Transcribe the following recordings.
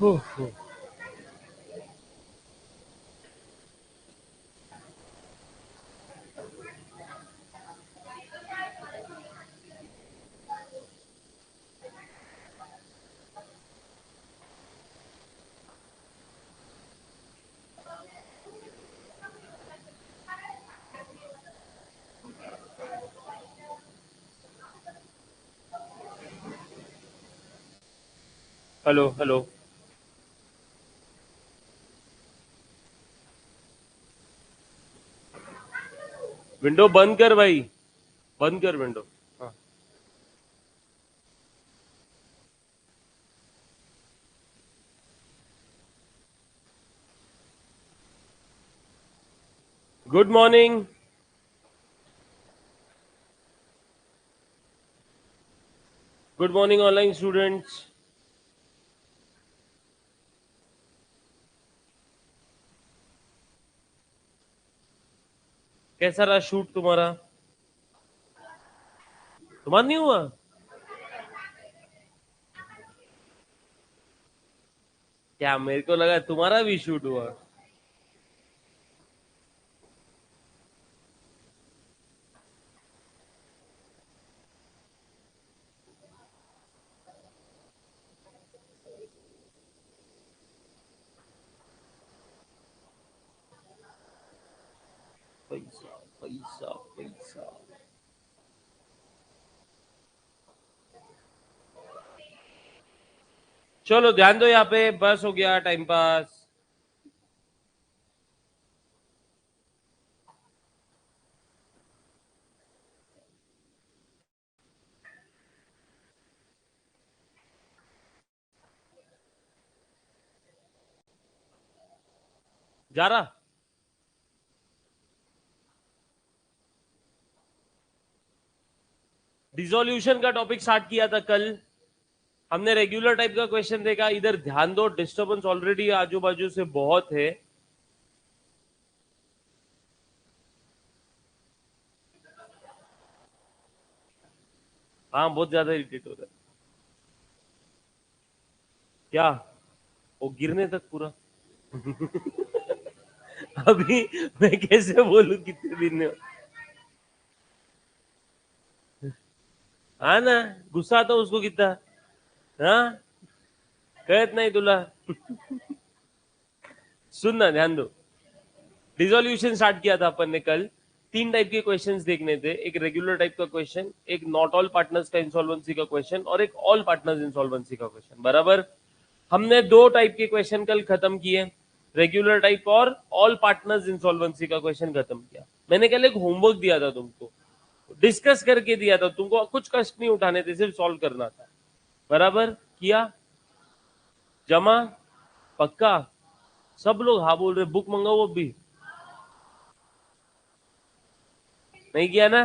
ओह, hello hello. Window बंद कर भाई, बंद कर विंडो। हाँ। Good morning. Good morning online students. कैसा रहा शूट तुम्हारा? तुम्हारा नहीं हुआ? क्या, मेरे को लगा तुम्हारा भी शूट हुआ। पैसा पैसा पैसा। चलो ध्यान दो, यहाँ पे बस हो गया टाइम पास। जा रहा। डिसोल्यूशन का टॉपिक स्टार्ट किया था कल। हमने रेगुलर टाइप का क्वेश्चन देखा। इधर ध्यान दो, डिस्टर्बेंस ऑलरेडी आजू बाजू से बहुत है। हाँ, बहुत ज्यादा इरिटेट हो रहा है। क्या? वो गिरने तक पूरा। अभी मैं कैसे बोलूं कितने दिन में? हाँ ना, गुस्सा आता उसको कितना। हाँ, कहत नहीं तुला। सुनना, ध्यान दो। डिसोल्यूशन स्टार्ट किया था अपन ने कल। तीन टाइप के क्वेश्चंस देखने थे। एक रेगुलर टाइप का क्वेश्चन, एक नॉट ऑल पार्टनर्स का इंसॉल्वेंसी का क्वेश्चन, और एक ऑल पार्टनर्स इंसॉल्वेंसी का क्वेश्चन। बराबर। हमने दो टाइप के क्वेश्चन कल खत्म किए, रेगुलर टाइप और ऑल पार्टनर्स इंसॉल्वेंसी का क्वेश्चन खत्म किया। मैंने कल एक होमवर्क दिया था तुमको, डिस्कस करके दिया था तुमको, कुछ कष्ट नहीं उठाने थे, सिर्फ सॉल्व करना था। बराबर किया? जमा? पक्का? सब लोग हाँ बोल रहे। बुक मंगाओ वो भी। नहीं किया ना?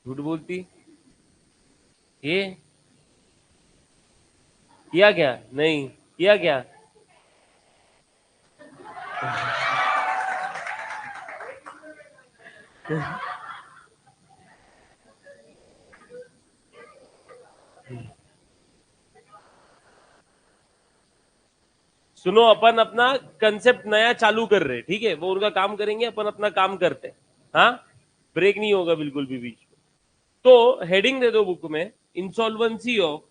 झूठ बोलती। ये किया क्या? नहीं किया क्या? सुनो, अपन अपना कंसेप्ट नया चालू कर रहे, ठीक है? वो उनका काम करेंगे, अपन अपना काम करते हैं। हाँ, ब्रेक नहीं होगा बिल्कुल भी बीच में। तो हेडिंग दे दो बुक में, insolvency of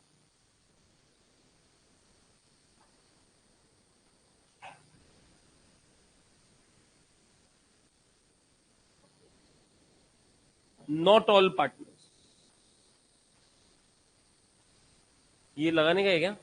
not all partners. ये लगाने का है क्या?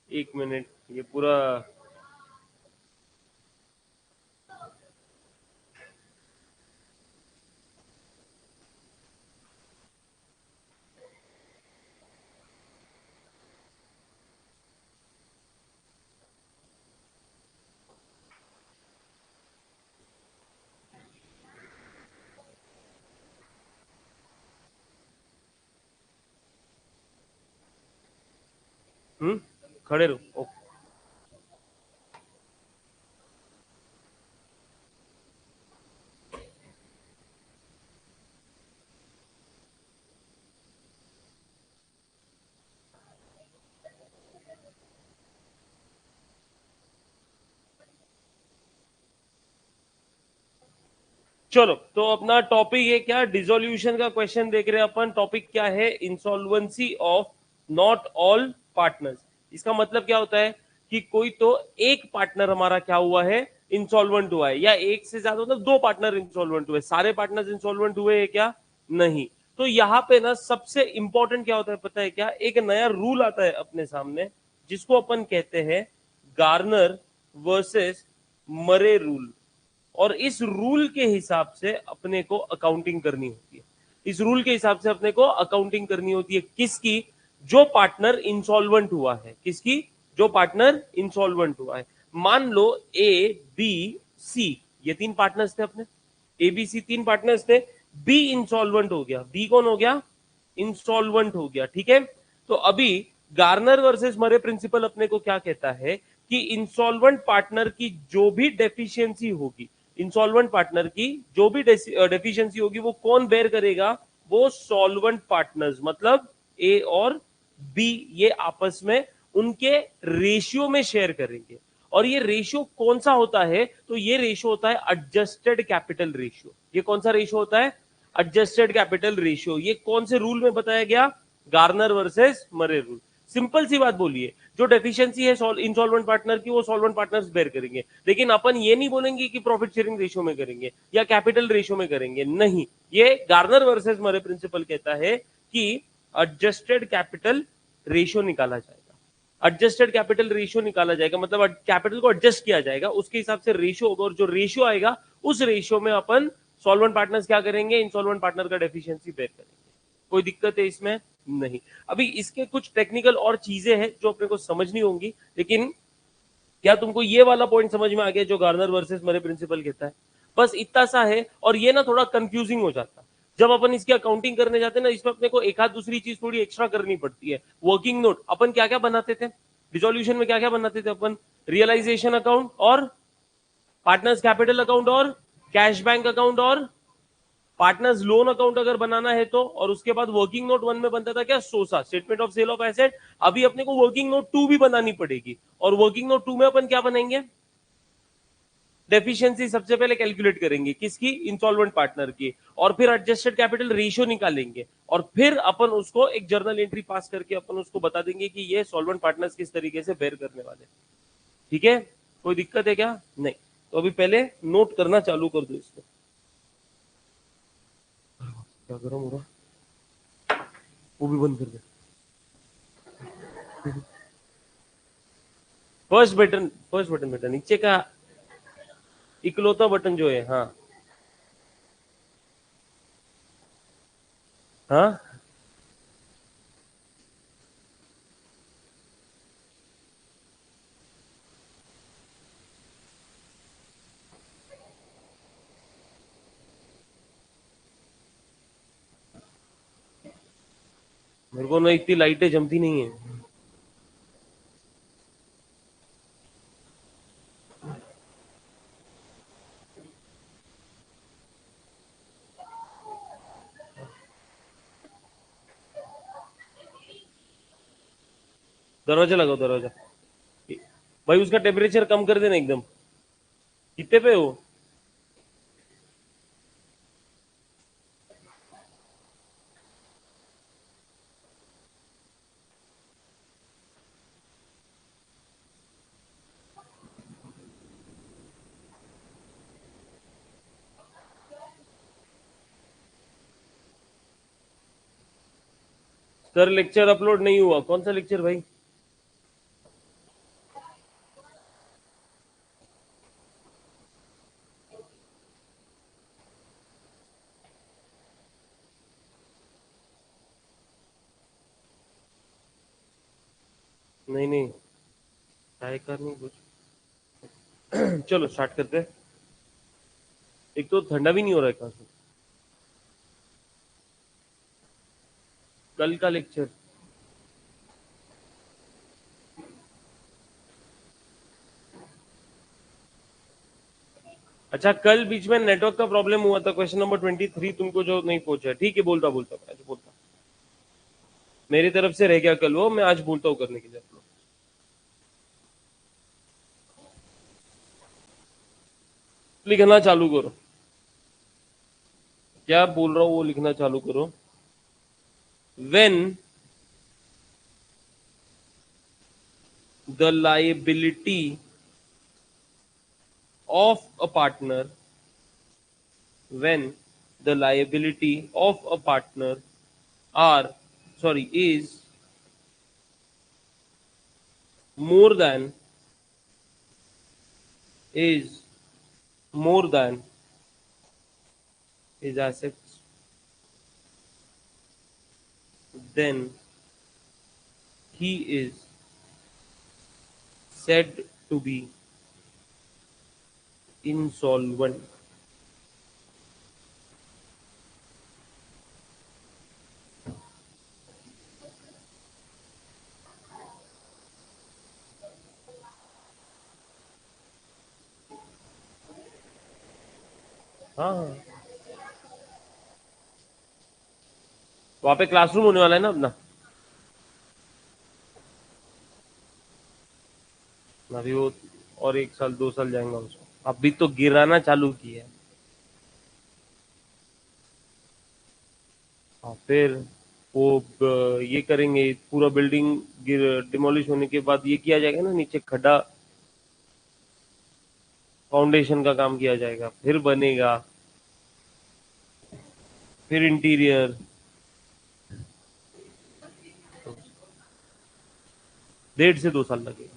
एक मिनट, ये पूरा। खड़े रहो। ओके। चलो, तो अपना टॉपिक है क्या, डिसोल्यूशन का क्वेश्चन देख रहे हैं अपन। टॉपिक क्या है, insolvency of not all partners. इसका मतलब क्या होता है कि कोई तो एक पार्टनर हमारा क्या हुआ है, इंसॉल्वेंट हुआ है, या एक से ज्यादा मतलब दो पार्टनर इंसॉल्वेंट हुए। सारे पार्टनर्स इंसॉल्वेंट हुए हैं क्या, नहीं। तो यहाँ पे ना सबसे इंपॉर्टेंट क्या होता है पता है क्या, एक नया रूल आता है अपने सामने, जिसको अपन कहते हैं गार्नर वर्सेस मरे रूल। और इस रूल के हिसाब से अपने को अकाउंटिंग करनी होती है। इस रूल के हिसाब से अपने को अकाउंटिंग करनी होती है किसकी, जो पार्टनर इंसॉल्वेंट हुआ है। किसकी, जो पार्टनर इंसॉल्वेंट हुआ है। मान लो ए बी सी, ये तीन पार्टनर्स थे अपने, ए बी सी तीन पार्टनर्स थे। बी इंसॉल्वेंट हो गया, बी कौन हो गया, इंसॉल्वेंट हो गया, ठीक है। तो अभी गार्नर वर्सेस मरे प्रिंसिपल अपने को क्या कहता है कि इंसॉल्वेंट पार्टनर की जो भी डेफिशिएंसी होगी, इंसॉल्वेंट पार्टनर की जो भी डेफिशिएंसी होगी वो कौन बेयर करेगा, वो सॉल्वेंट पार्टनर्स, मतलब ए और बी, ये आपस में उनके रेशियो में शेयर करेंगे। और ये रेशियो कौन सा होता है, तो ये रेशियो होता है एडजस्टेड कैपिटल रेशियो। ये कौन सा रेशियो होता है, एडजस्टेड कैपिटल रेशियो। ये कौन से रूल में बताया गया, Garner versus Murray rule. Simple सी बात बोलिए, जो डेफिशिएंसी है इंसॉल्वेंट पार्टनर की वो सॉल्वेंट पार्टनर्स बेयर करेंगे। लेकिन अपन ये नहीं बोलेंगे कि प्रॉफिट शेयरिंग रेशियो में करेंगे या कैपिटल रेशियो में करेंगे, नहीं। ये गार्नर वर्सेस मरे प्रिंसिपल कहता है कि एडजस्टेड कैपिटल रेशियो निकाला जाएगा। एडजस्टेड कैपिटल रेशियो निकाला जाएगा, मतलब कैपिटल को एडजस्ट किया जाएगा, उसके हिसाब से रेशियो होगा, और जो रेशियो आएगा उस रेशियो में अपन सॉल्वेंट पार्टनर्स क्या करेंगे, इंसॉल्वेंट पार्टनर का डेफिशिएंसी बेयर करेंगे। कोई दिक्कत है इसमें, नहीं। अभी इसके कुछ टेक्निकल और चीजें हैं जो अपने को समझनी होंगी, लेकिन क्या तुमको ये वाला पॉइंट समझ में आ गया जो गार्नर वर्सेस मरे प्रिंसिपल कहता है, बस इतना सा है। और ये ना थोड़ा कंफ्यूजिंग हो जाता है जब अपन इसकी अकाउंटिंग करने जाते हैं ना, इसमें अपने को एक आध दूसरी चीज थोड़ी एक्स्ट्रा करनी पड़ती है। वर्किंग नोट अपन क्या क्या बनाते थे डिसोल्यूशन में, क्या क्या बनाते थे अपन, रियलाइजेशन अकाउंट और पार्टनर्स कैपिटल अकाउंट और कैश बैंक अकाउंट और पार्टनर्स लोन अकाउंट अगर बनाना है तो। और उसके बाद वर्किंग नोट वन में बनता था क्या, सोसा, statement of sale of asset. अभी अपने को वर्किंग नोट टू भी बनानी पड़ेगी, और वर्किंग नोट टू में अपन क्या बनाएंगे, डेफिशिएंसी सबसे पहले कैलकुलेट करेंगे किसकी, इंसॉल्वेंट पार्टनर की, और फिर एडजस्टेड कैपिटल रेशियो निकालेंगे, और फिर अपन उसको एक जर्नल एंट्री पास करके अपन उसको बता देंगे कि ये सॉल्वेंट पार्टनर्स किस तरीके से बेयर करने वाले। ठीक है, कोई दिक्कत है क्या, नहीं। तो अभी पहले नोट करना चालू कर दो इसको। क्या गरम हो रहा, वो भी बंद कर दे। फर्स्ट बटन बेटा, नीचे का इकलौता बटन जो है, हाँ हाँ। मेरे को ना इतनी लाइटें जमती नहीं है। दरवाजा लगाओ, दरवाजा। भाई उसका टेम्परेचर कम कर देना एकदम। कितने पे हो, सर लेक्चर अपलोड नहीं हुआ, कौन सा लेक्चर भाई। नहीं नहीं, ट्राई कर नहीं कुछ। चलो स्टार्ट करते हैं। एक तो ठंडा भी नहीं हो रहा है कहाँ से, कल का लेक्चर। अच्छा, कल बीच में नेटवर्क का प्रॉब्लम हुआ था, क्वेश्चन नंबर 23 तुमको जो नहीं पहुंचा, ठीक है, बोलता बोलता आज बोलता, मेरी तरफ से रह गया कल वो, मैं आज बोलता हूँ करने के लिए अपलोड। लिखना चालू करो। क्या बोल रहा हूं वो लिखना चालू करो. When the liability of a partner, when the liability of a partner are, sorry, is more than, is more than his assets, then he is said to be insolvent. हाँ, वहां पे क्लासरूम होने वाला है ना अपना. अभी वो और 1 साल 2 साल जाएंगा उसको. अभी तो गिराना चालू किया है. हाँ, फिर वो ये करेंगे पूरा बिल्डिंग डिमोलिश होने के बाद ये किया जाएगा ना, नीचे खड्डा, फाउंडेशन का काम किया जाएगा, फिर बनेगा, फिर इंटीरियर. 1.5 से 2 साल लगेगा.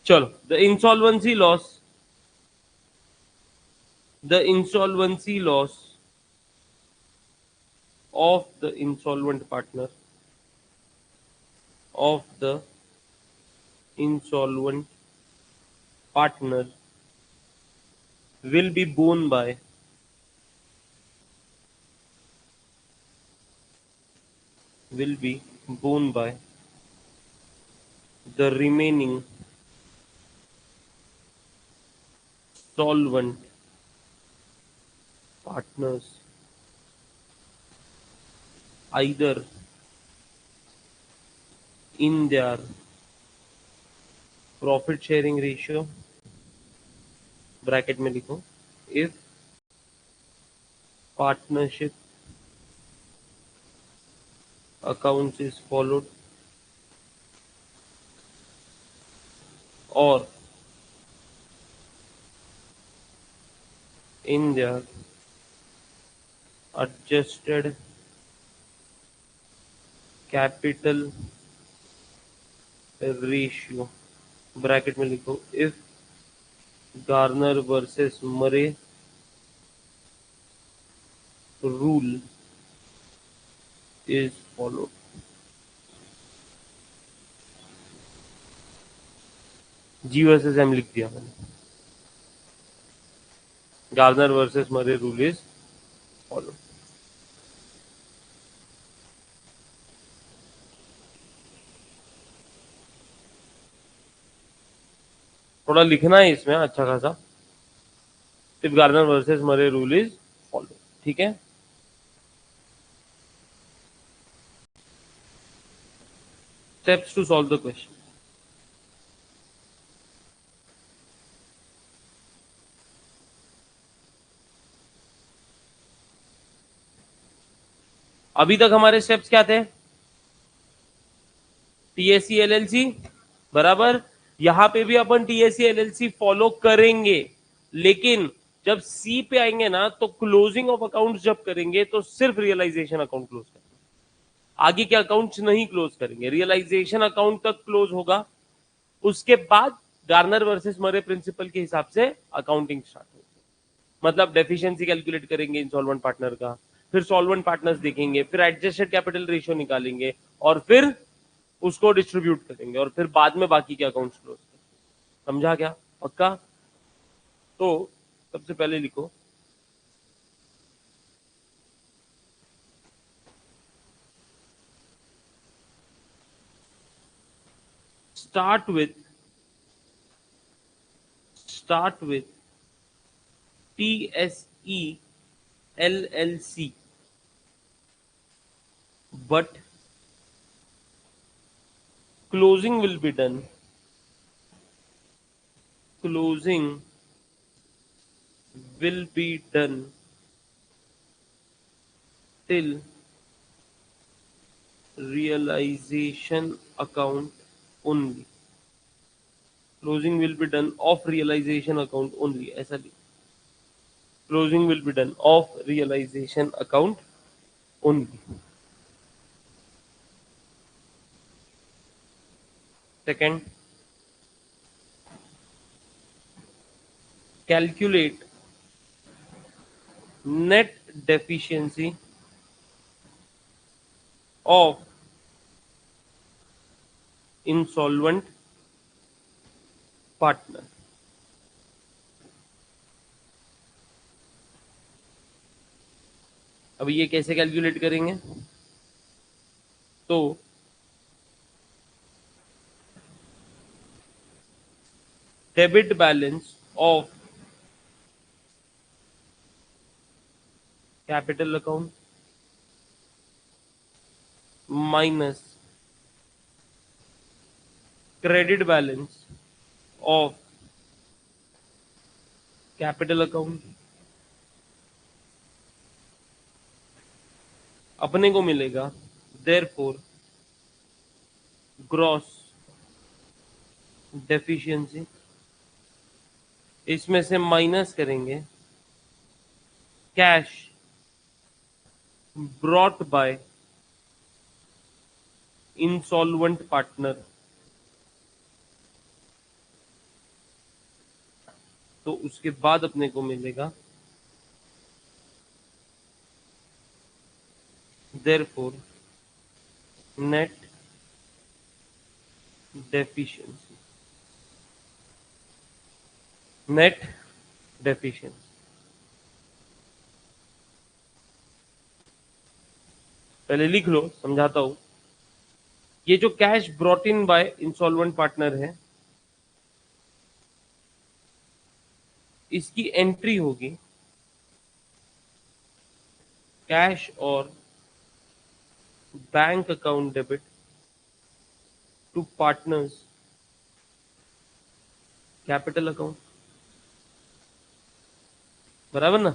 चलो, the insolvency loss of the insolvent partner, of the insolvent partner will be borne by, will be borne by the remaining solvent partners, either in their profit sharing ratio, bracket में लिखो, if partnership accounts is followed, or in their adjusted capital ratio, bracket में लिखो, if Garner versus Murray rule is followed. G versus M लिख दिया मैंने. Garner versus Murray rule is follow. थोड़ा लिखना है इसमें अच्छा खासा. If Garner versus Murray rule is follow. ठीक है. Steps to solve the question. अभी तक हमारे स्टेप्स क्या थे? टीएससी एलएलसी बराबर. यहां पे भी अपन टीएससी एलएलसी फॉलो करेंगे, लेकिन जब सी पे आएंगे ना तो क्लोजिंग ऑफ अकाउंट्स जब करेंगे तो सिर्फ रियलाइजेशन अकाउंट क्लोज करेंगे. आगे के अकाउंट्स नहीं क्लोज करेंगे. रियलाइजेशन अकाउंट तक क्लोज होगा. उसके बाद गार्नर वर्सेस मरे प्रिंसिपल के हिसाब से अकाउंटिंग स्टार्ट होगी. मतलब डेफिशिएंसी कैलकुलेट करेंगे इंसॉल्वेंट पार्टनर का, फिर सॉल्वेंट पार्टनर्स देखेंगे, फिर एडजस्टेड कैपिटल रेशियो निकालेंगे, और फिर उसको डिस्ट्रीब्यूट करेंगे, और फिर बाद में बाकी के अकाउंट्स क्लोज करेंगे. समझा क्या? पक्का? तो सबसे पहले लिखो, start with TSE LLC, but closing will be done. Closing will be done till realization account only. Closing will be done of realization account only. ऐसा लिखो. Closing will be done of realization account only. Second, calculate net deficiency of insolvent partner. अब ये कैसे calculate करेंगे? तो debit balance of capital account minus credit balance of capital account अपने को मिलेगा देयरफॉर ग्रॉस डेफिशिएंसी. इसमें से माइनस करेंगे cash brought by insolvent partner. तो उसके बाद अपने को मिलेगा therefore net deficiency. net deficiency. पहले लिख लो, समझाता हूं. ये जो cash brought in by insolvent partner है, इसकी एंट्री होगी कैश और bank account debit to partners capital account. बराबर ना?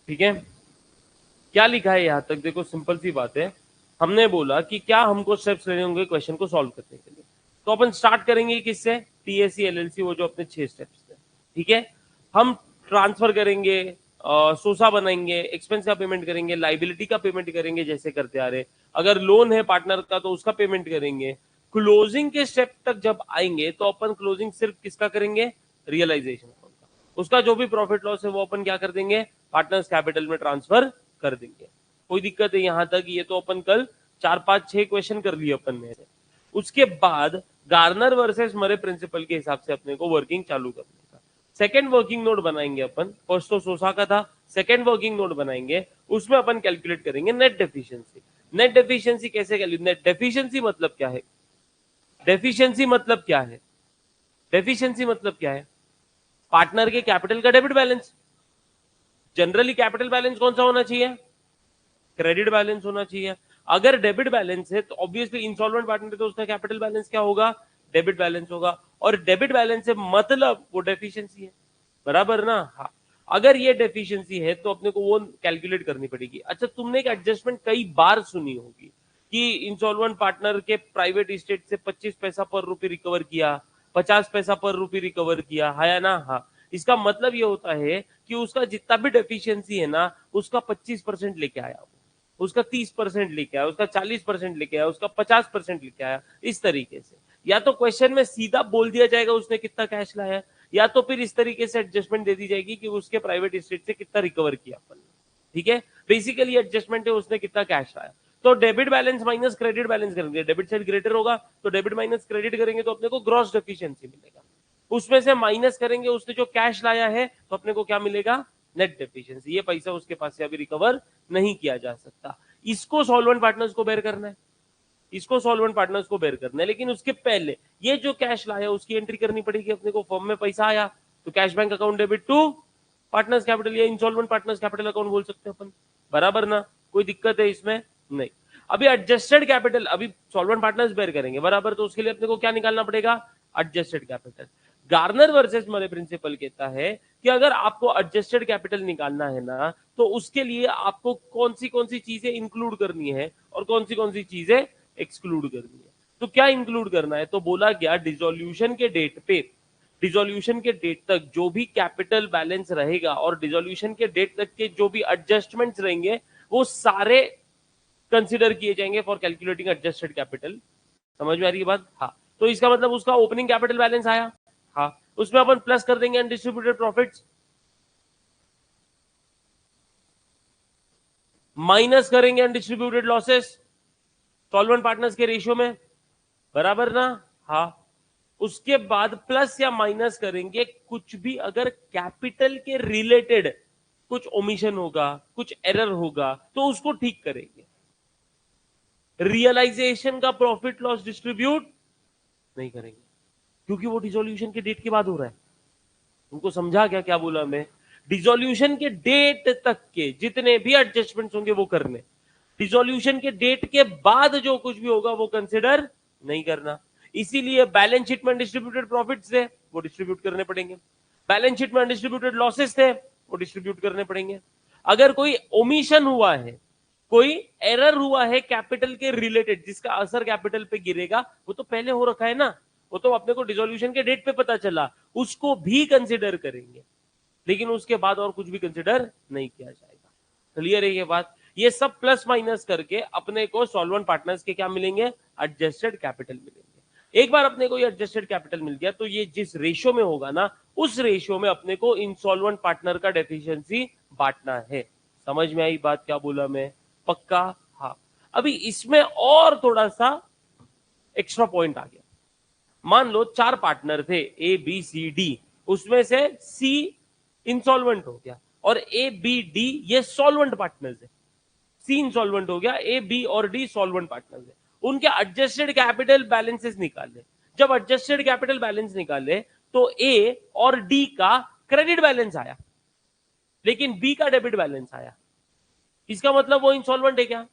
ठीक है. क्या लिखा है यहां तक देखो, सिंपल सी बात है. हमने बोला कि क्या हमको स्टेप्स लेने होंगे क्वेश्चन को सॉल्व करने के लिए. तो अपन स्टार्ट करेंगे किससे? टीएससी एलएलसी, वो जो अपने 6 स्टेप्स थे. ठीक है. हम ट्रांसफर करेंगे, सोसा बनाएंगे, एक्सपेंस का पेमेंट करेंगे, लाइबिलिटी का पेमेंट करेंगे जैसे करते आ रहे. अगर लोन है पार्टनर का तो उसका पेमेंट करेंगे. क्लोजिंग के स्टेप तक जब आएंगे तो अपन क्लोजिंग सिर्फ किसका करेंगे? रियलाइजेशन का. उसका जो भी प्रॉफिट लॉस है वो अपन क्या कर देंगे? पार्टनर्स कैपिटल में ट्रांसफर कर देंगे. कोई दिक्कत है यहां तक? ये तो अपन कल 4-5-6 क्वेश्चन कर लिए अपन ने. उसके बाद गार्नर वर्सेस मरे प्रिंसिपल के हिसाब से अपने को वर्किंग चालू करने का सेकंड वर्किंग नोट बनाएंगे अपन. फर्स्ट तो सोसा का था, सेकंड वर्किंग नोट बनाएंगे, उसमें अपन कैलकुलेट करेंगे नेट डेफिशिएंसी. नेट डेफिशिएंसी कैसे कैलकुलेट? नेट डेफिशिएंसी मतलब क्या है? डेफिशिएंसी मतलब क्या है? डेफिशिएंसी मतलब क्या है? पार्टनर के कैपिटल का debit balance. Generally capital balance कौन सा होना चाहिए? क्रेडिट बैलेंस होना चाहिए. अगर डेबिट बैलेंस है तो ऑब्वियसली इंसॉल्वेंट पार्टनर है तो उसका कैपिटल बैलेंस क्या होगा? डेबिट बैलेंस होगा. और डेबिट बैलेंस से मतलब वो डेफिशिएंसी है. बराबर ना? हाँ. अगर ये डेफिशिएंसी है तो अपने को वो कैलकुलेट करनी पड़ेगी. अच्छा, तुमने एक एडजस्टमेंट कई बार सुनी होगी कि इंसॉल्वेंट पार्टनर के प्राइवेट इस्टेट से 25 पैसा पर रुपये रिकवर किया, 50 पैसा पर रुपये रिकवर किया है ना? हाँ. इसका मतलब ये होता है कि उसका जितना भी डेफिशिएंसी है ना, उसका 25% लेके आया, उसका 30% लेके आया, उसका 40% लेके आया, उसका 50% लेके आया. इस तरीके से या तो क्वेश्चन में सीधा बोल दिया जाएगा उसने कितना कैश लाया, या तो फिर इस तरीके से एडजस्टमेंट दे दी जाएगी कि उसके प्राइवेट एस्टेट से कितना रिकवर किया अपन. ठीक है. बेसिकली एडजस्टमेंट है उसने कितना कैश लाया. तो debit balance minus credit balance करेंगे, डेबिट साइड ग्रेटर होगा तो डेबिट माइनस क्रेडिट करेंगे तो अपने को ग्रॉस डेफिशिएंसी मिलेगा, उसमें से माइनस करेंगे उसने जो कैश लाया है तो अपने को क्या मिलेगा, नेट डेफिशिएंसी। ये पैसा उसके पास से अभी रिकवर नहीं किया जा सकता, इसको सॉल्वेंट पार्टनर्स को बेयर करना है, इसको सॉल्वेंट पार्टनर्स को बेयर करना है। लेकिन उसके पहले ये जो कैश लाया उसकी एंट्री करनी पड़ेगी अपने को, फर्म में पैसा आया तो cash bank account debit to partners capital या इंसॉल्वेंट पार्टनर्स कैपिटल अकाउंट बोल सकते हैं अपन, बराबर ना, कोई दिक्कत है इसमें नहीं। अभी एडजस्टेड कैपिटल, अभी सॉल्वेंट पार्टनर्स बेयर करेंगे बराबर, तो उसके लिए अपने को क्या निकालना पड़ेगा, adjusted capital. Garner versus Murray principle कहता है कि अगर आपको एडजस्टेड कैपिटल निकालना है ना तो उसके लिए आपको कौन सी चीजें इंक्लूड करनी है और कौन सी चीजें एक्सक्लूड करनी है। तो क्या इंक्लूड करना है, तो बोला गया डिसोल्यूशन के डेट पे, डिसोल्यूशन के डेट तक जो भी कैपिटल बैलेंस रहेगा और डिसोल्यूशन के डेट तक के जो भी एडजस्टमेंट्स रहेंगे वो सारे कंसीडर किए जाएंगे फॉर कैलकुलेटिंग एडजस्टेड कैपिटल। समझ में आ रही है बात, हाँ। तो इसका मतलब उसका ओपनिंग कैपिटल बैलेंस आया, हाँ, उसमें अपन प्लस कर देंगे अनडिस्ट्रीब्यूटेड प्रॉफिट्स, माइनस करेंगे अनडिस्ट्रीब्यूटेड लॉसेस सॉल्वेंट पार्टनर्स के रेशियो में, बराबर ना, हाँ। उसके बाद प्लस या माइनस करेंगे कुछ भी अगर कैपिटल के रिलेटेड कुछ ओमिशन होगा, कुछ एरर होगा तो उसको ठीक करेंगे। रियलाइजेशन का प्रॉफिट लॉस डिस्ट्रीब्यूट नहीं करेंगे क्योंकि वो डिसोल्यूशन के डेट के बाद हो रहा है। उनको समझा क्या बोला मैं, डिसोल्यूशन के डेट तक के जितने भी एडजस्टमेंट्स होंगे वो करने, डिसोल्यूशन के डेट के बाद जो कुछ भी होगा वो कंसिडर नहीं करना। इसीलिए बैलेंस शीट में डिस्ट्रीब्यूटेड प्रॉफिट्स थे वो डिस्ट्रीब्यूट करने पड़ेंगे, बैलेंस शीट में डिस्ट्रीब्यूटेड लॉसेस थे वो डिस्ट्रीब्यूट करने पड़ेंगे। अगर कोई ओमिशन हुआ है, कोई एरर हुआ है कैपिटल के रिलेटेड जिसका असर कैपिटल पे गिरेगा, वो तो पहले हो रखा है ना, वो तो अपने को डिसोल्यूशन के डेट पे पता चला, उसको भी कंसिडर करेंगे, लेकिन उसके बाद और कुछ भी कंसिडर नहीं किया जाएगा। क्लियर है ये बात, ये सब प्लस माइनस करके अपने को सॉल्वेंट पार्टनर्स के क्या मिलेंगे, एडजस्टेड कैपिटल मिलेंगे। एक बार अपने को ये एडजस्टेड कैपिटल मिल गया तो ये जिस रेशियो में होगा ना उस रेशियो में अपने को इंसॉल्वेंट पार्टनर का डेफिशिएंसी बांटना है। समझ में आई बात क्या बोला मैं, पक्का, हाँ। अभी इसमें और थोड़ा सा एक्स्ट्रा पॉइंट आ गया, मान लो 4 पार्टनर थे ए बी सी डी, उसमें से सी इंसॉल्वेंट हो गया और ए बी डी ये सॉल्वेंट पार्टनर्स है, सी इंसॉल्वेंट हो गया, ए बी और डी सॉल्वेंट पार्टनर्स है, उनके एडजस्टेड कैपिटल बैलेंसेस निकाले। जब एडजस्टेड कैपिटल बैलेंस निकाले तो ए और डी का क्रेडिट बैलेंस आया लेकिन बी का डेबिट बैलेंस आया, इसका मतलब वो इंसॉल्वेंट है क्या,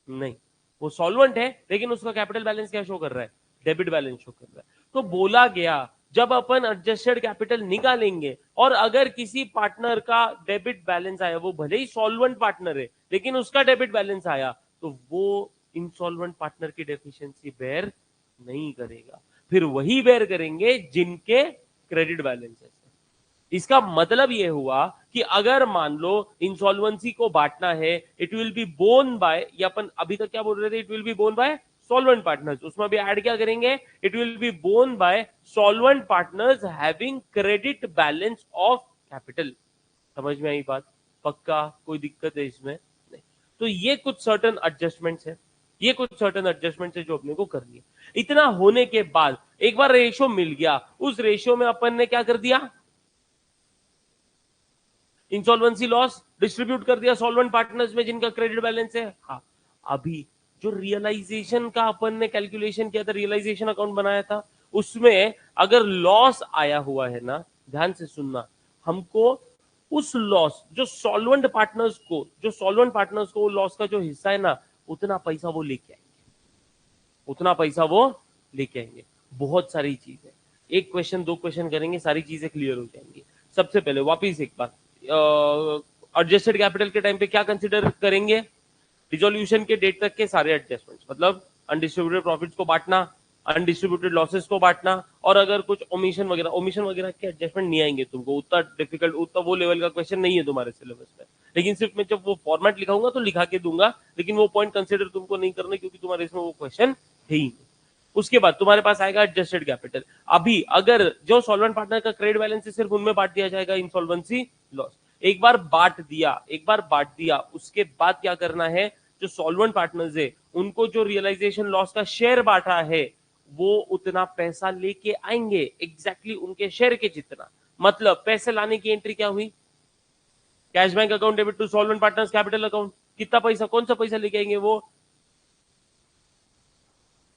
नहीं, वो सॉल्वेंट है लेकिन उसका कैपिटल बैलेंस क्या शो कर रहा है, डेबिट बैलेंस शो कर रहा है। तो बोला गया जब अपन एडजस्टेड कैपिटल निकालेंगे और अगर किसी पार्टनर का डेबिट बैलेंस आया, वो भले ही सॉल्वेंट पार्टनर है लेकिन उसका डेबिट बैलेंस आया, तो वो इंसॉल्वेंट पार्टनर की डेफिशिएंसी बेयर नहीं करेगा, फिर वही बेयर करेंगे जिनके क्रेडिट बैलेंस है। इसका मतलब यह हुआ कि अगर मान लो इंसॉल्वेंसी को बांटना है, it will be borne by, या अपन अभी तक क्या बोल रहे थे, it will be borne by solvent partners, उसमें भी ऐड क्या करेंगे, it will be borne by solvent partners having credit balance of capital. समझ में आई बात, पक्का, कोई दिक्कत है इसमें नहीं। तो ये कुछ सर्टेन एडजस्टमेंट्स है, ये कुछ सर्टेन एडजस्टमेंट्स है जो अपने को करनी है। इतना होने के बाद एक बार रेशियो मिल गया, उस रेशियो में अपन ने क्या कर दिया, इंसॉल्वेंसी लॉस डिस्ट्रीब्यूट कर दिया सॉल्वेंट पार्टनर्स में जिनका क्रेडिट बैलेंस है, हाँ। अभी जो रियलाइजेशन का अपन ने कैलकुलेशन किया था, रियलाइजेशन अकाउंट बनाया था, उसमें अगर लॉस आया हुआ है ना, ध्यान से सुनना, हमको उस लॉस जो सॉल्वेंट पार्टनर्स को लॉस का जो हिस्सा है ना, उतना पैसा वो लेके आएंगे, उतना पैसा वो लेके आएंगे। बहुत सारी चीजें, एक क्वेश्चन 2 क्वेश्चन करेंगे, सारी चीजें क्लियर हो जाएंगी। सबसे पहले वापिस एक बार, एडजस्टेड कैपिटल के टाइम पे क्या कंसीडर करेंगे, डिसोल्यूशन के डेट तक के सारे एडजस्टमेंट्स, मतलब अनडिस्ट्रीब्यूटेड प्रॉफिट्स को बांटना, अनडिस्ट्रीब्यूटेड लॉसेस को बांटना, और अगर कुछ ओमिशन वगैरह के एडजस्टमेंट नहीं आएंगे तुमको, उतना डिफिकल्ट, उतना वो लेवल का क्वेश्चन नहीं है तुम्हारे सिलेबस में, लेकिन सिर्फ मैं जब वो फॉर्मेट लिखाऊंगा तो लिखा के दूंगा, लेकिन वो पॉइंट कंसीडर तुमको नहीं करने क्योंकि तुम्हारे इसमें वो क्वेश्चन है ही नहीं। उसके बाद तुम्हारे पास आएगा एडजस्टेड कैपिटल। अभी अगर जो सॉल्वेंट पार्टनर का क्रेडिट बैलेंस है सिर्फ उनमें बांट दिया जाएगा इंसॉल्वेंसी लॉस, एक बार बांट दिया, उसके बाद क्या करना है, जो सॉल्वेंट पार्टनर्स है उनको जो रियलाइजेशन लॉस का शेयर बांटा है वो उतना पैसा लेके आएंगे, एग्जैक्टली उनके शेयर के जितना। मतलब पैसे लाने की एंट्री क्या हुई, cash bank account debit to solvent partners capital account, कितना पैसा, कौन सा पैसा लेके आएंगे, वो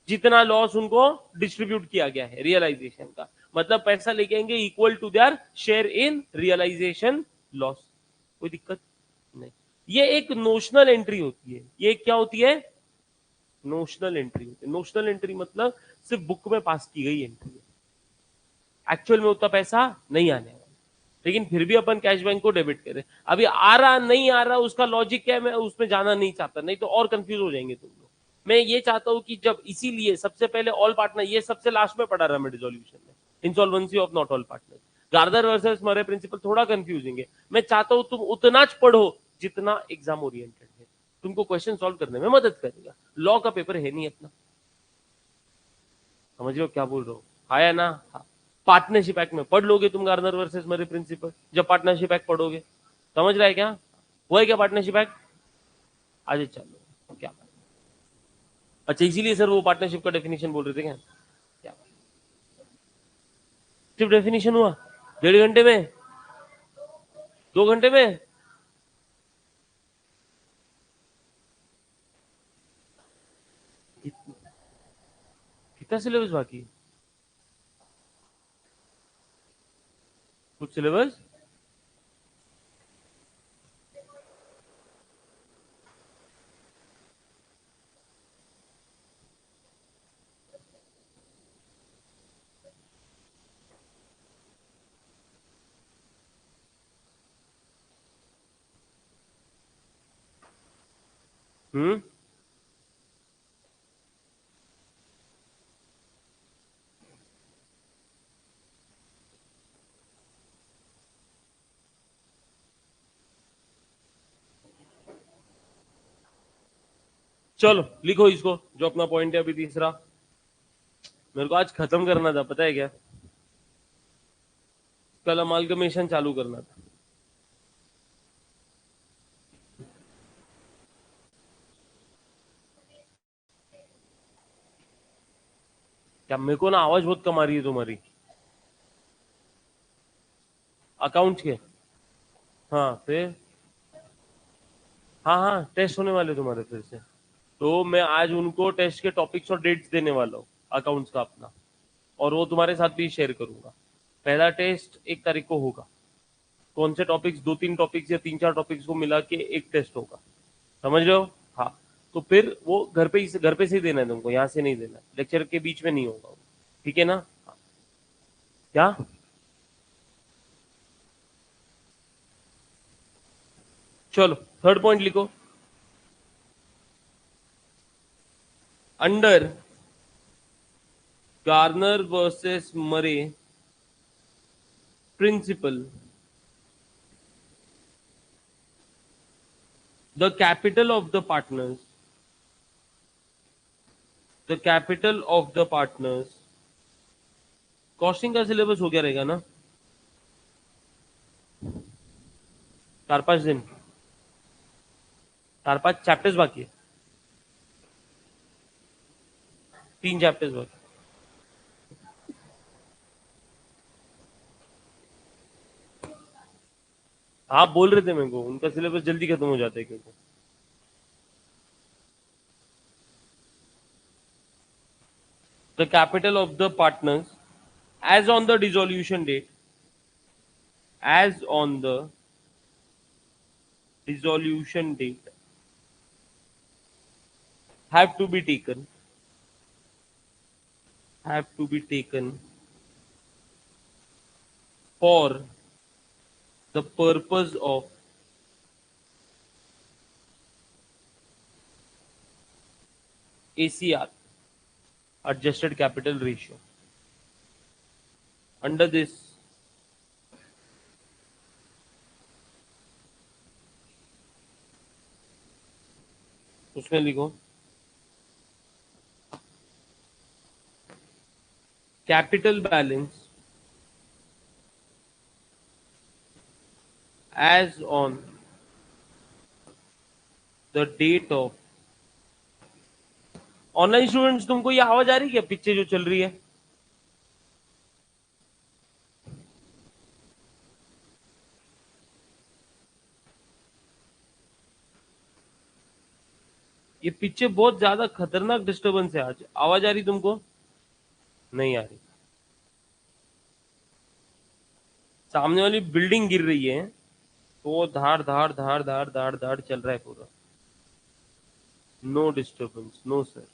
जितना लॉस उनको डिस्ट्रीब्यूट किया गया है रियलाइजेशन का, मतलब पैसा लेके आएंगे equal to their share in realisation loss. कोई दिक्कत नहीं। ये एक नोशनल एंट्री होती है। ये क्या होती है, नोशनल एंट्री होती है। नोशनल एंट्री मतलब सिर्फ बुक में पास की गई एंट्री है, एक्चुअल में उतना पैसा नहीं आने वाला, लेकिन फिर भी अपन कैश बैंक को डेबिट करें। अभी आ रहा नहीं आ रहा उसका लॉजिक क्या है, मैं उसमें जाना नहीं चाहता, नहीं तो और कंफ्यूज हो जाएंगे तुम लोग। मैं ये चाहता हूं कि जब, इसीलिए सबसे पहले ऑल पार्टनर, ये सबसे लास्ट में पढ़ा रहा मैं डिसोल्यूशन में, insolvency of not all partner. Gardner versus Murray principle थोड़ा कंफ्यूजिंग है। मैं चाहता हूं तुम उतना पढ़ो जितना एग्जाम ओरिएंटेड है, तुमको क्वेश्चन सॉल्व करने में मदद करेगा। लॉ का पेपर है नहीं अपना, समझ लो क्या बोल रहा हूँ, आया ना। हाँ। पार्टनरशिप एक्ट में पढ़ लोगे तुम गार्डनर वर्सेस मरे प्रिंसिपल, जब पार्टनरशिप एक्ट पढ़ोगे। समझ रहा है क्या, वो है क्या पार्टनरशिप एक्ट, आज चलो क्या बात। अच्छा इसीलिए सर वो पार्टनरशिप का डेफिनेशन बोल रहे थे क्या, क्या सिर्फ डेफिनेशन हुआ 1.5 घंटे में, 2 घंटे में। कितना सिलेबस बाकी है, कुछ सिलेबस। हम्म, चलो लिखो इसको, जो अपना पॉइंट है अभी तीसरा, मेरे को आज खत्म करना था, पता है क्या, कल अमालगमेशन चालू करना था। क्या मेरे को ना आवाज बहुत कम आ रही है तुम्हारी, अकाउंट के। हाँ फिर, हाँ हाँ टेस्ट होने वाले तुम्हारे फिर से, तो मैं आज उनको टेस्ट के टॉपिक्स और डेट्स देने वाला हूँ अकाउंट्स का अपना, और वो तुम्हारे साथ भी शेयर करूंगा। पहला टेस्ट 1 तारीख को होगा। कौन से टॉपिक्स, 2-3 टॉपिक्स या 3-4 टॉपिक्स को मिला के एक टेस्ट होगा, समझ रहे हो। हाँ, तो फिर वो घर पे से ही देना है तुमको, यहाँ से नहीं देना, लेक्चर के बीच में नहीं होगा, ठीक है ना। हाँ। क्या, चलो थर्ड पॉइंट लिखो, under Garner versus Murray principle, the capital of the partners, the capital of the partners, costing का सिलेबस हो गया रहेगा ना, 4-5 दिन, 4-5 चैप्टर्स बाकी है, 3 चैप्टर्स बाकी। आप बोल रहे थे मेरे को उनका सिलेबस जल्दी खत्म हो जाता है क्योंकि, the capital of the partners as on the dissolution date, as on the dissolution date have to be taken, have to be taken for the purpose of ACR, adjusted capital ratio. Under this, उसमें लिखो capital balance as on the date of online students, तुमको ये आवाज आ रही है क्या पीछे जो चल रही है? ये पीछे बहुत ज्यादा खतरनाक डिस्टरबेंस है आज। आवाज आ रही तुमको? नहीं आ रही। सामने वाली बिल्डिंग गिर रही है, तो वो धाड़ धाड़ धाड़ धाड़ धाड़ धाड़ चल रहा है पूरा। No disturbance, no sir.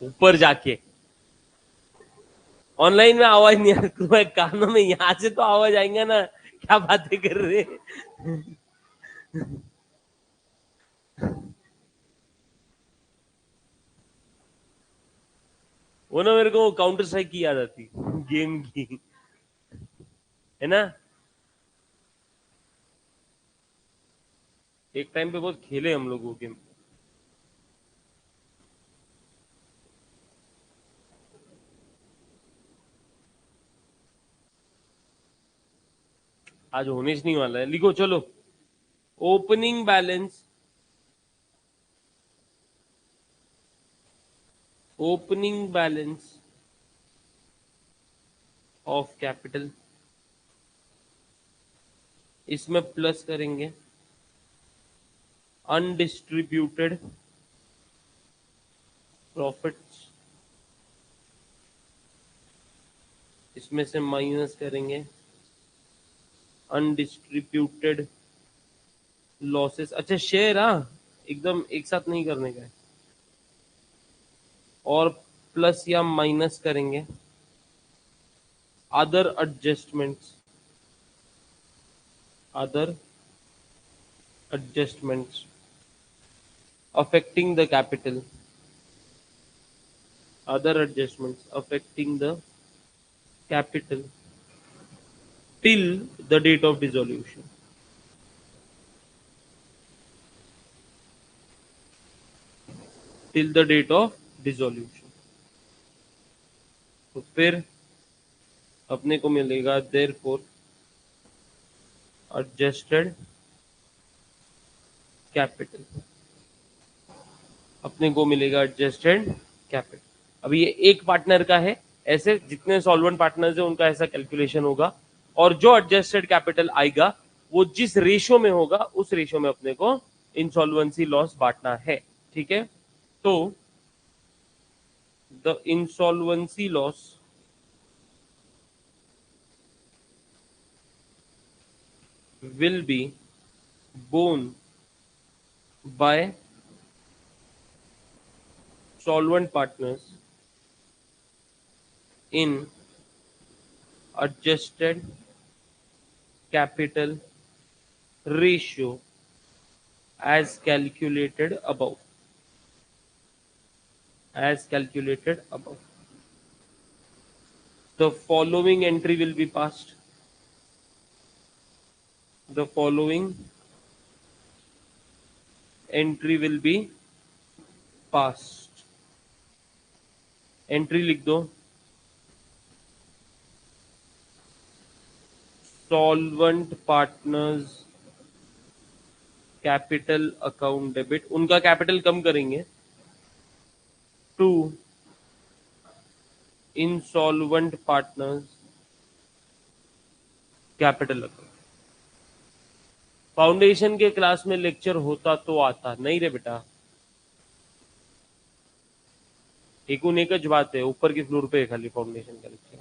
ऊपर जाके ऑनलाइन में आवाज नहीं आ रही तुम्हारे कानों में, यहाँ से तो आवाज आएंगे ना। क्या बातें कर रहे हैं? वो ना मेरे को काउंटर स्ट्राइक की याद आती गेम की, है ना। एक टाइम पे बहुत खेले हम लोग वो गेम। आज होने ही नहीं वाला है, लिखो चलो। Opening balance, opening balance of capital, इसमें प्लस करेंगे अनडिस्ट्रीब्यूटेड प्रॉफिट्स, इसमें से माइनस करेंगे अनडिस्ट्रीब्यूटेड लॉसेस। अच्छा शेयर, हाँ एकदम एक साथ नहीं करने का है। और प्लस या माइनस करेंगे other adjustments, other adjustments affecting the capital, other adjustments affecting the capital till the date of dissolution, till the date of dissolution। तो फिर अपने को मिलेगा therefore adjusted capital, अपने को मिलेगा एडजस्टेड कैपिटल। अब ये एक पार्टनर का है, ऐसे जितने सॉल्वेंट पार्टनर्स है उनका ऐसा कैलकुलेशन होगा, और जो एडजस्टेड कैपिटल आएगा वो जिस रेशियो में होगा उस रेशियो में अपने को इंसॉल्वेंसी लॉस बांटना है। ठीक है, तो the insolvency loss will be borne by solvent partners in adjusted capital ratio as calculated above, as calculated above। The following entry will be passed, the following entry will be passed। Entry लिख दो, solvent partners capital account debit, उनका capital कम करेंगे, to insolvent partners capital account. Foundation के class में lecture होता तो आता नहीं रे बेटा, एक ज बात है, ऊपर के फ्लोर पे है खाली फाउंडेशन का लेक्चर।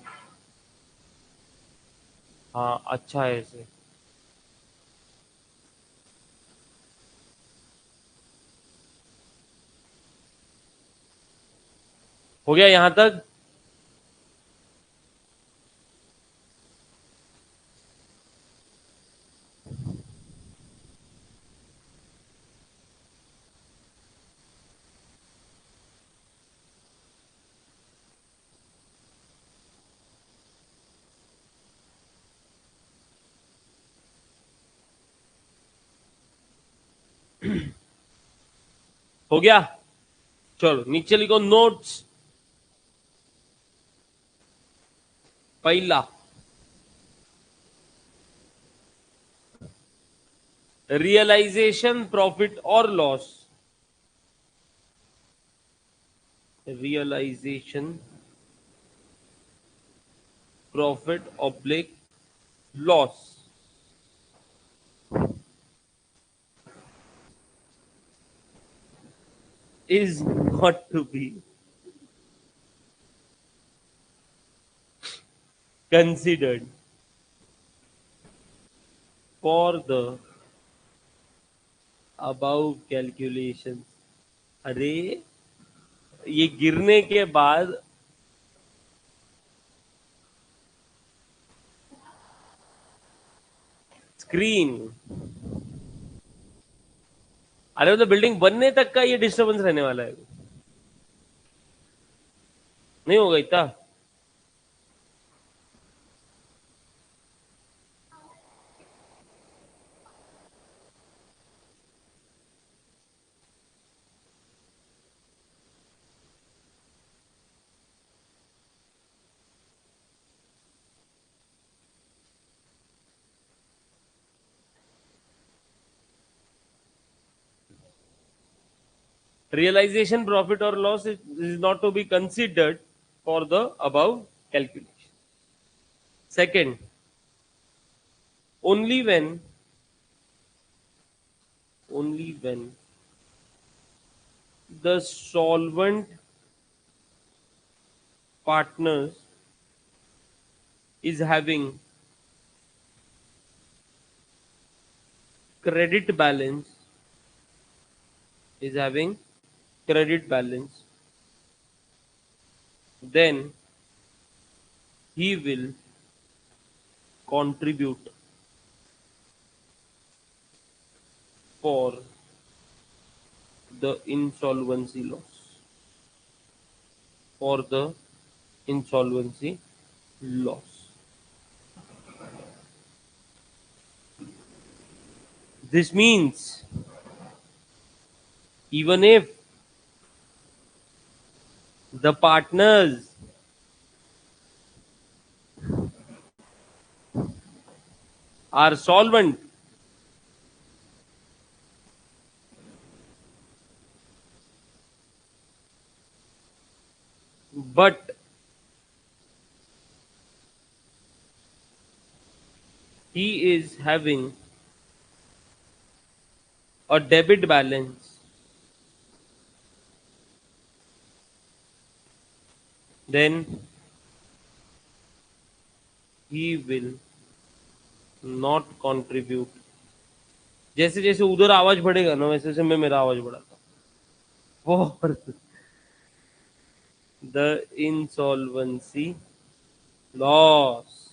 हाँ अच्छा है ऐसे। हो गया यहां तक? हो गया, चलो नीचे लिखो नोट्स। पहला, realization, profit or loss. Realization, profit oblique loss is not to be considered for the above calculations. अरे ये गिरने के बाद स्क्रीन, अरे मतलब बिल्डिंग बनने तक का ये डिस्टरबेंस रहने वाला है, नहीं होगा इतना. Realization, profit or loss is not to be considered for the above calculation. Second, only when the solvent partners is having credit balance, is having credit balance, then he will contribute for the insolvency loss. For the insolvency loss. This means even if the partners are solvent, but he is having a debit balance, then he will not contribute. जैसे जैसे उधर आवाज बढ़ेगा ना वैसे वैसे मैं मेरा आवाज बढ़ाता हूँ. For the insolvency loss.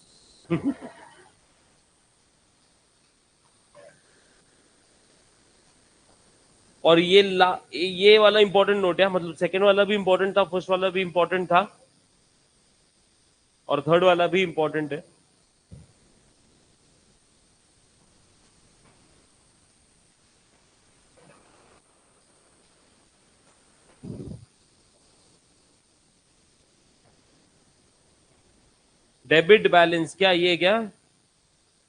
और ये वाला इंपॉर्टेंट नोट है, मतलब सेकंड वाला भी इंपॉर्टेंट था, फर्स्ट वाला भी इंपॉर्टेंट था और थर्ड वाला भी इंपॉर्टेंट है. डेबिट बैलेंस, क्या ये क्या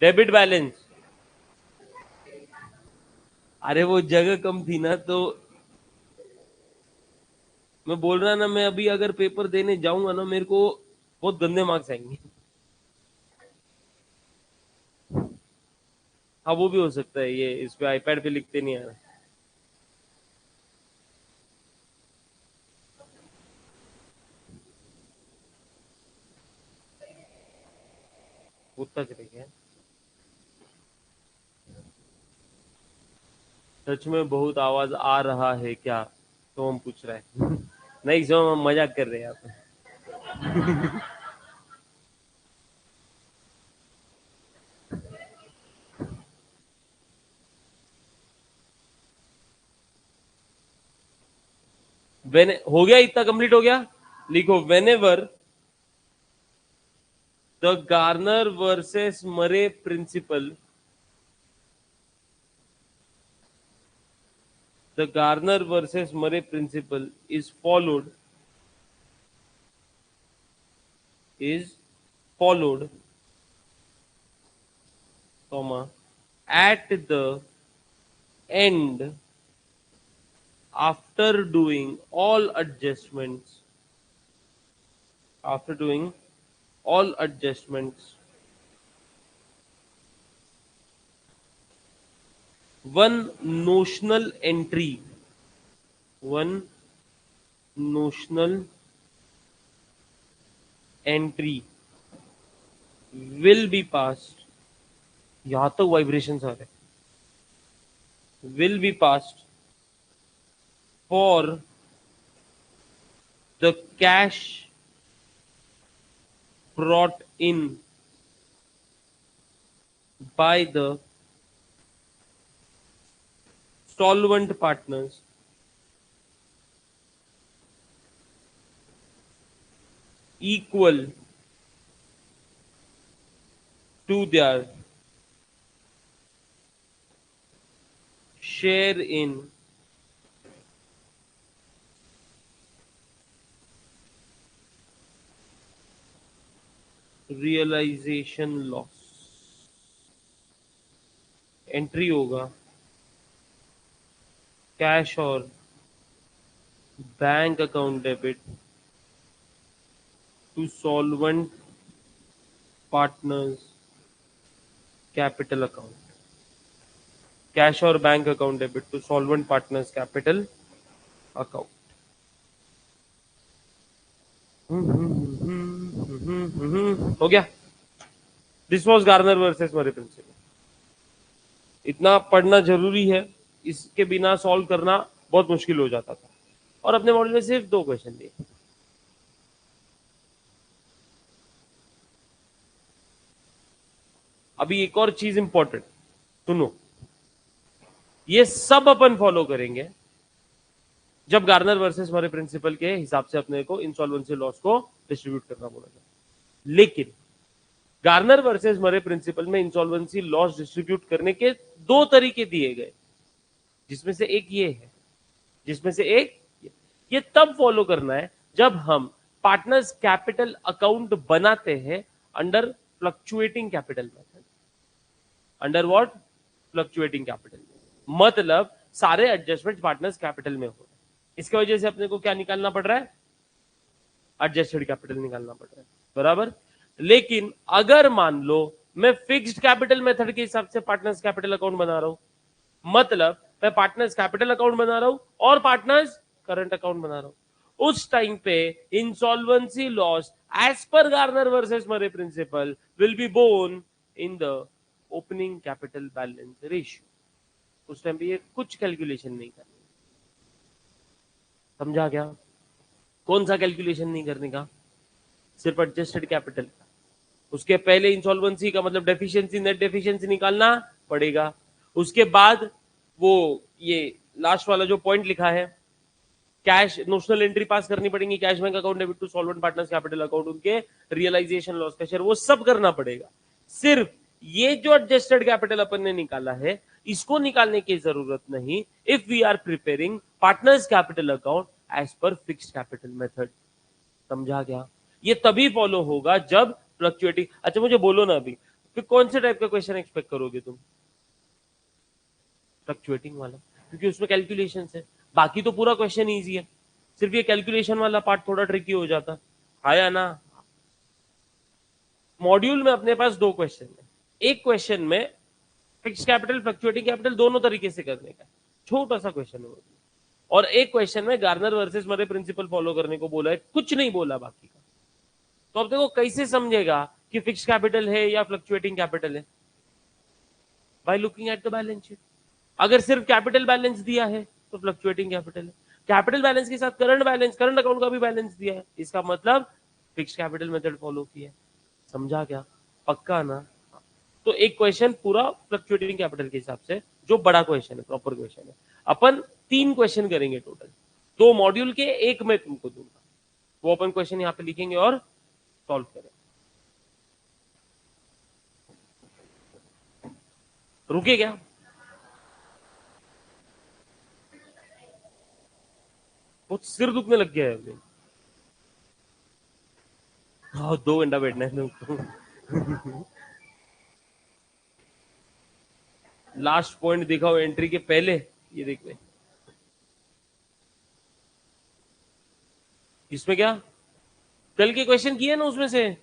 डेबिट बैलेंस. अरे वो जगह कम थी ना, तो मैं बोल रहा ना, मैं अभी अगर पेपर देने जाऊंगा ना मेरे को बहुत गंदे मार्क्स आएंगे. हाँ वो भी हो सकता है, ये इस पे आईपैड पे लिखते नहीं आ रहा. उतना चलेगा. सच में बहुत आवाज आ रहा है क्या, तो हम पूछ रहे हैं. नहीं सो हम मजाक कर रहे हैं यहाँ पे. हो गया इतना, कंप्लीट हो गया. लिखो, whenever the Garner versus Murray principle, the Garner versus Murray principle is followed, comma, at the and after doing all adjustments, after doing all adjustments, one notional entry, one notional entry will be passed. यहां तक vibration आ रहे, will be passed for the cash brought in by the solvent partners equal to their share in realization loss. Entry होगा cash और bank account debit to solvent partners capital account, cash और bank account debit to solvent partners capital account. हो गया. This was Garner versus Murray principle. इतना पढ़ना जरूरी है, इसके बिना सॉल्व करना बहुत मुश्किल हो जाता था. और अपने मॉडल में सिर्फ 2 क्वेश्चन दिए. अभी एक और चीज इंपॉर्टेंट सुनो, ये सब अपन फॉलो करेंगे जब गार्नर वर्सेस मरे प्रिंसिपल के हिसाब से अपने को इंसॉल्वेंसी लॉस को डिस्ट्रीब्यूट करना बोला जाए. लेकिन गार्नर वर्सेस मरे प्रिंसिपल में इंसॉल्वेंसी लॉस डिस्ट्रीब्यूट करने के 2 तरीके दिए गए, जिसमें से एक ये है, जिसमें से एक ये तब फॉलो करना है जब हम पार्टनर्स कैपिटल अकाउंट बनाते हैं under fluctuating capital method. Under what? Fluctuating capital. मतलब सारे एडजस्टमेंट पार्टनर्स कैपिटल में हो. इसकी वजह से अपने को क्या निकालना पड़ रहा है? एडजस्टेड कैपिटल निकालना पड़ रहा है. बराबर. लेकिन अगर मान लो मैं फिक्स्ड कैपिटल मेथड के हिसाब से पार्टनर्स कैपिटल अकाउंट बना रहा हूं, मतलब मैं पार्टनर्स कैपिटल अकाउंट बना रहा हूं और पार्टनर्स करंट अकाउंट बना रहा हूं, उस टाइम पे insolvency loss as per Garner versus Murray principle will be borne in the opening capital balance ratio. उस टाइम पे ये कुछ कैलकुलेशन नहीं करनी. समझा क्या? कौन सा कैलकुलेशन नहीं करने का? सिर्फ एडजस्टेड कैपिटल का. उसके पहले इंसॉल्वेंसी का मतलब डेफिशिएंसी, नेट डेफिशिएंसी निकालना पड़ेगा. उसके बाद वो ये लास्ट वाला जो पॉइंट लिखा है, कैश नोशनल एंट्री पास करनी पड़ेगी, cash bank account debit to solvent partners capital account, उनके रियलाइजेशन लॉस का शेयर, वो सब करना पड़ेगा. सिर्फ ये जो एडजस्टेड कैपिटल अपन ने निकाला है, इसको निकालने की जरूरत नहीं if we are preparing partners capital account as per fixed capital method. समझा क्या? ये तभी फॉलो होगा जब फ्लक्चुएटिंग. अच्छा मुझे बोलो ना अभी, फिर कौन से टाइप का क्वेश्चन एक्सपेक्ट करोगे तुम? फ्लक्चुएटिंग वाला, क्योंकि उसमें कैलकुलेशन है. बाकी तो पूरा क्वेश्चन इजी है, सिर्फ ये कैलकुलेशन वाला पार्ट थोड़ा ट्रिकी हो जाता. आया ना? मॉड्यूल में अपने पास 2 क्वेश्चन है. एक क्वेश्चन में फिक्स कैपिटल फ्लक्चुएटिंग कैपिटल दोनों तरीके से करने का, छोटा सा क्वेश्चन है. और एक क्वेश्चन में Garner versus Murray principle follow करने को बोला है, कुछ नहीं बोला बाकी का. तो अब देखो कैसे समझेगा कि फिक्स कैपिटल है या फ्लक्चुएटिंग कैपिटल है? By looking at the balance sheet. अगर सिर्फ कैपिटल बैलेंस दिया है तो फ्लक्चुएटिंग कैपिटल है. कैपिटल बैलेंस के साथ करंट बैलेंस, करंट अकाउंट का भी बैलेंस दिया है, इसका मतलब फिक्स कैपिटल मेथड फॉलो किया है. समझा क्या? पक्का ना? तो एक क्वेश्चन पूरा फ्लक्चुएटिंग कैपिटल के हिसाब से, जो बड़ा क्वेश्चन है, प्रॉपर क्वेश्चन है. अपन 3 क्वेश्चन करेंगे टोटल, 2 मॉड्यूल के, एक मैं तुमको दूंगा. वो अपन क्वेश्चन यहां पे लिखेंगे और सॉल्व करें. रुके क्या? बहुत सिर दुखने लग गया है अभी. हाँ 2 घंटा बैठना है तुमको. लास्ट पॉइंट दिखाओ एंट्री के पहले, ये देख ले इसमें क्या कल के क्वेश्चन किए ना, उसमें से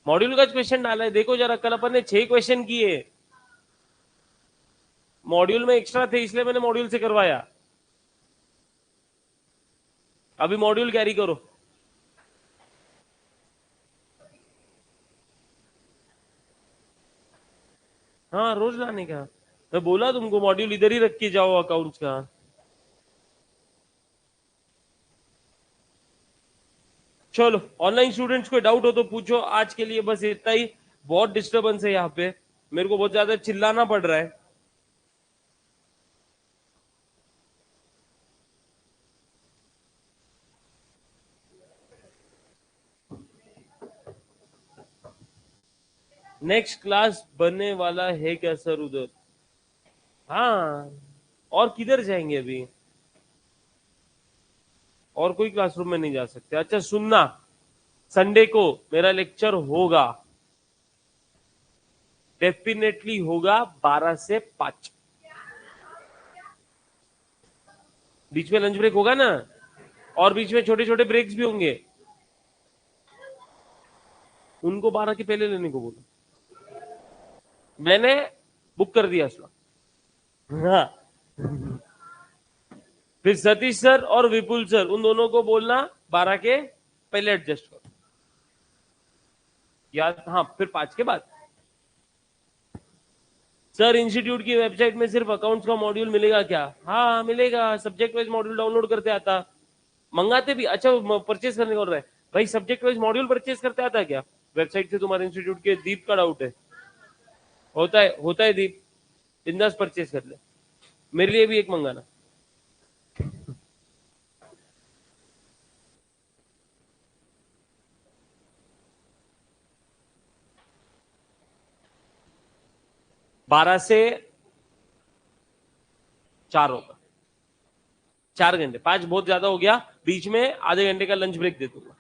मॉड्यूल का क्वेश्चन डाला है, देखो जरा, कल अपन ने 6 क्वेश्चन किए, मॉड्यूल में एक्स्ट्रा थे इसलिए मैंने मॉड्यूल से करवाया, अभी मॉड्यूल कैरी करो। हाँ रोज लाने का, मैं बोला तुमको मॉड्यूल इधर ही रख के जाओ अकाउंट्स का। चलो ऑनलाइन स्टूडेंट्स को डाउट हो तो पूछो, आज के लिए बस इतना ही। बहुत डिस्टरबेंस है यहाँ पे, मेरे को बहुत ज्यादा चिल्लाना पड़ रहा है। नेक्स्ट क्लास बनने वाला है क्या सर उधर? हाँ, और किधर जाएंगे अभी, और कोई क्लासरूम में नहीं जा सकते। अच्छा सुनना, संडे को मेरा लेक्चर होगा, डेफिनेटली होगा 12 से 5। बीच में लंच ब्रेक होगा ना, और बीच में छोटे छोटे ब्रेक्स भी होंगे, उनको 12 के पहले लेने को बोलो, मैंने बुक कर दिया स्लॉट। हाँ, फिर सतीश सर और विपुल सर उन दोनों को बोलना 12 के पहले एडजस्ट करो, या हाँ फिर 5 के बाद। सर इंस्टीट्यूट की वेबसाइट में सिर्फ अकाउंट्स का मॉड्यूल मिलेगा क्या? हाँ मिलेगा, सब्जेक्ट वाइज मॉड्यूल डाउनलोड करते आता, मंगाते भी। अच्छा परचेस करने को रहा है भाई, सब्जेक्ट वाइज मॉड्यूल परचेस करते आता क्या वेबसाइट से? तुम्हारे इंस्टीट्यूट के दीप का डाउट है, होता है दीप, बिंदास परचेस कर ले, मेरे लिए भी एक मंगाना। बारह से 4 होगा, 4 घंटे, 5 बहुत ज्यादा हो गया, बीच में आधे घंटे का लंच ब्रेक दे दूंगा।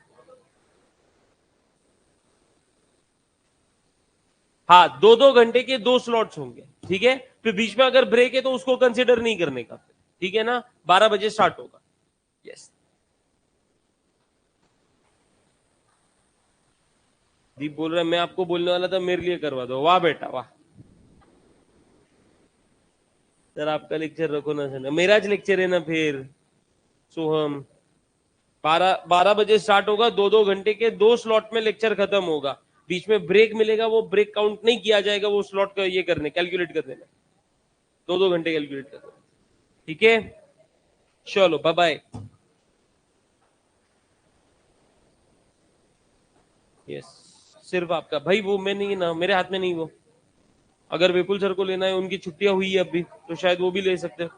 हाँ 2-2 घंटे के 2 स्लॉट्स होंगे, ठीक है, फिर बीच में अगर ब्रेक है तो उसको कंसिडर नहीं करने का, ठीक है ना। 12 बजे स्टार्ट होगा। यस, दीप बोल रहा है मैं आपको बोलने वाला था, मेरे लिए करवा दो। वाह बेटा वाह। सर आपका लेक्चर रखो ना सर, मेरा ज लेक्चर है ना फिर सोहम। 12 बजे स्टार्ट होगा, 2-2 घंटे के 2 स्लॉट में लेक्चर खत्म होगा, बीच में ब्रेक मिलेगा, वो ब्रेक काउंट नहीं किया जाएगा, वो स्लॉट का ये करने कैलकुलेट करने में 2-2 घंटे कैलकुलेट करने, ठीक है। चलो बाय बाय। यस, सिर्फ आपका भाई, वो मैं नहीं ना, मेरे हाथ में नहीं वो। अगर विपुल सर को लेना है, उनकी छुट्टियां हुई है अभी, तो शायद वो भी ले सकते हो।